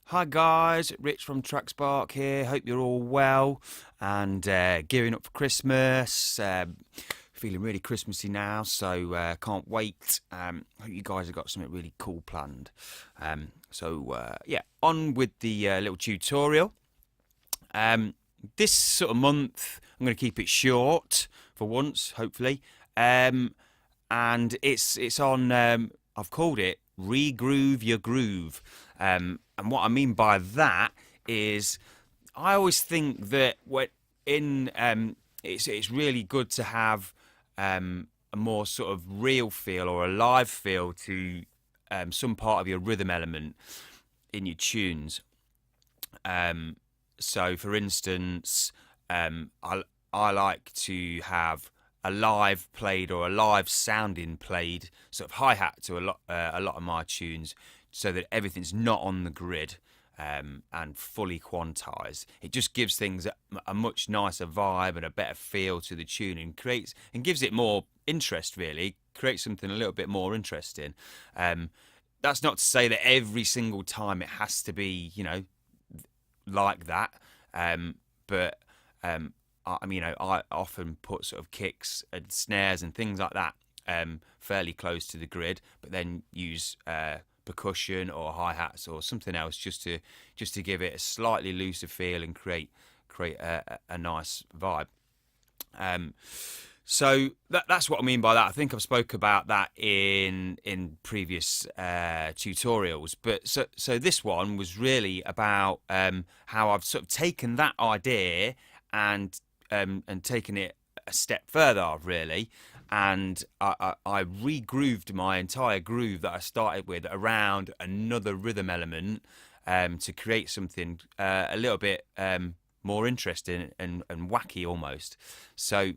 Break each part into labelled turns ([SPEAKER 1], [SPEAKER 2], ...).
[SPEAKER 1] Hi guys, Rich from Trackspark here. Hope you're all well and gearing up for Christmas. Feeling really Christmassy now, so can't wait. Hope you guys have got something really cool planned. Yeah, on with the little tutorial. This sort of month, I'm going to keep it short for once, hopefully. And it's on. I've called it "ReGroove Your Groove," and what I mean by that is, I always think that it's really good to have a more sort of real feel or a live feel to some part of your rhythm element in your tunes. So, for instance, I like to have a live played or a live sounding played sort of hi hat to a lot of my tunes, so that everything's not on the grid and fully quantized. It just gives things a much nicer vibe and a better feel to the tune, and creates and gives it more interest. Really, creates something a little bit more interesting. That's not to say that every single time it has to be, like that. But I often put sort of kicks and snares and things like that fairly close to the grid, but then use percussion or hi hats or something else just to give it a slightly looser feel and create a nice vibe. So that's what I mean by that. I think I've spoke about that in previous tutorials, but so this one was really about how I've sort of taken that idea and taken it a step further, really, and I re-grooved my entire groove that I started with around another rhythm element to create something a little bit more interesting and wacky almost. So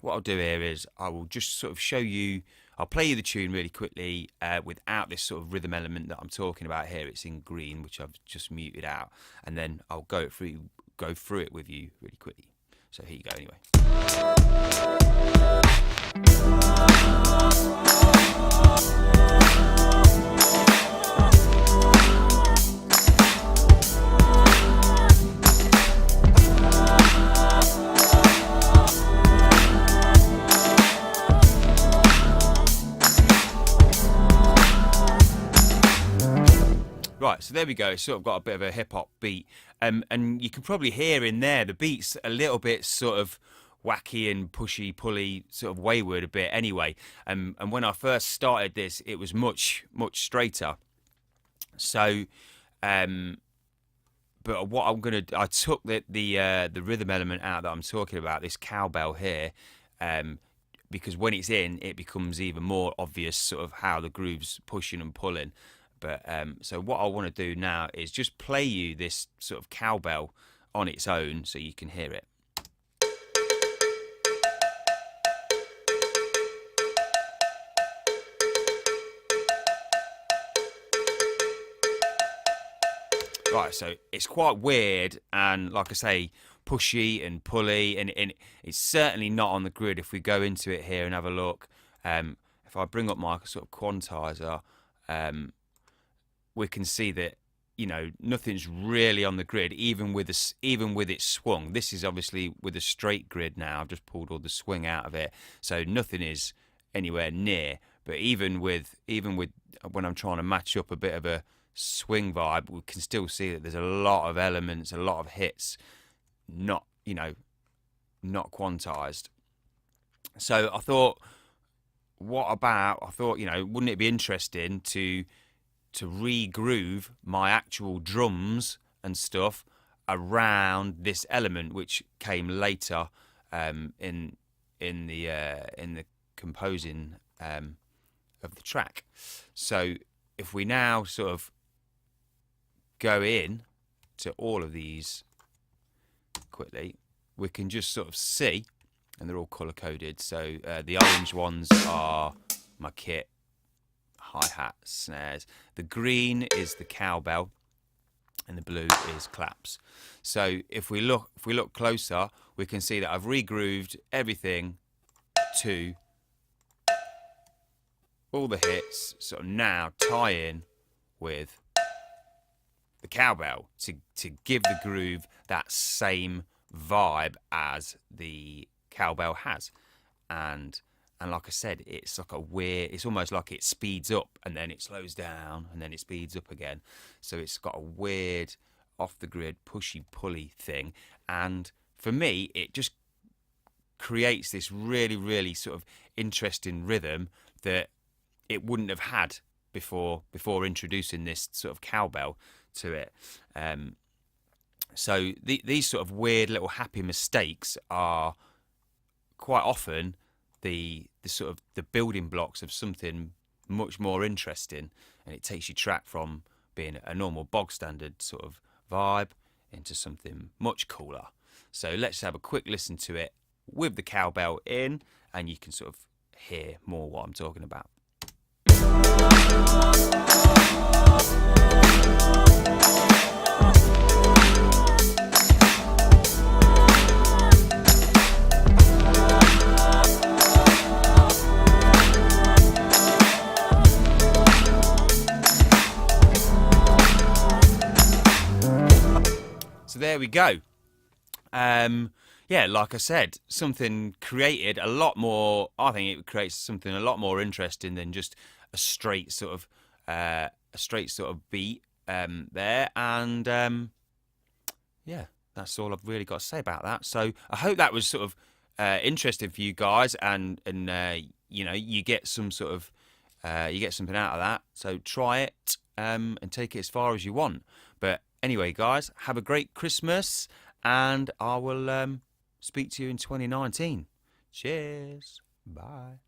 [SPEAKER 1] what I'll do here is I will just sort of show you. I'll play you the tune really quickly without this sort of rhythm element that I'm talking about here. It's in green, which I've just muted out, and then I'll go through it with you really quickly. So here you go anyway. Right, so there we go. It's sort of got a bit of a hip hop beat, and you can probably hear in there the beat's a little bit sort of wacky and pushy, pulley, sort of wayward a bit. Anyway, and when I first started this, it was much straighter. So, but what I took the rhythm element out that I'm talking about, this cowbell here, because when it's in, it becomes even more obvious sort of how the groove's pushing and pulling. But so what I want to do now is just play you this sort of cowbell on its own so you can hear it. Right, so it's quite weird and, like I say, pushy and pulley, and it's certainly not on the grid. If we go into it here and have a look, if I bring up my sort of quantizer, we can see that nothing's really on the grid, even with its swung. This is obviously with a straight grid now. I've just pulled all the swing out of it, so nothing is anywhere near. But even with when I'm trying to match up a bit of a swing vibe, we can still see that there's a lot of elements, a lot of hits, not quantized. So I thought, wouldn't it be interesting to re-groove my actual drums and stuff around this element, which came later in the composing of the track. So if we now sort of go in to all of these quickly, we can just sort of see, and they're all color coded. So the orange ones are my kit, hi-hat, snares. The green is the cowbell, and the blue is claps. So if we look closer, we can see that I've re-grooved everything to all the hits, sort of now tie in with the cowbell to give the groove that same vibe as the cowbell has. And like I said, it's like a weird, it's almost like it speeds up and then it slows down and then it speeds up again. So it's got a weird off the grid pushy pulley thing. And for me, it just creates this really, really sort of interesting rhythm that it wouldn't have had before introducing this sort of cowbell to it. So these sort of weird little happy mistakes are quite often the sort of the building blocks of something much more interesting, and it takes your track from being a normal bog standard sort of vibe into something much cooler. So let's have a quick listen to it with the cowbell in, and you can sort of hear more what I'm talking about. So there we go. Yeah, like I said, something created a lot more. I think it creates something a lot more interesting than just a straight sort of beat there. And yeah, that's all I've really got to say about that. So I hope that was sort of interesting for you guys, and you know, you get some sort of you get something out of that. So try it and take it as far as you want. But anyway, guys, have a great Christmas, and I will speak to you in 2019. Cheers. Bye.